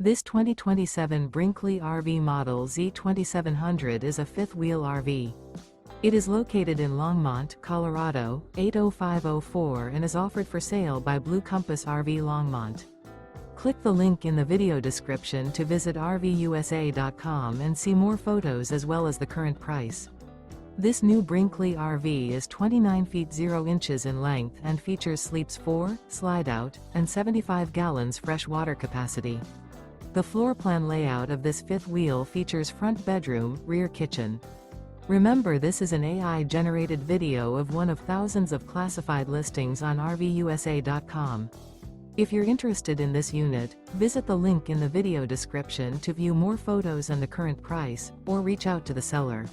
This 2027 Brinkley RV Model Z 2700 is a fifth-wheel RV. It is located in Longmont, Colorado, 80504 and is offered for sale by Blue Compass RV Longmont. Click the link in the video description to visit RVUSA.com and see more photos as well as the current price. This new Brinkley RV is 29 feet 0 inches in length and features sleeps 4, slide-out, and 75 gallons fresh water capacity. The floor plan layout of this fifth wheel features front bedroom, rear kitchen. Remember, this is an AI-generated video of one of thousands of classified listings on RVUSA.com. If you're interested in this unit, visit the link in the video description to view more photos and the current price, or reach out to the seller.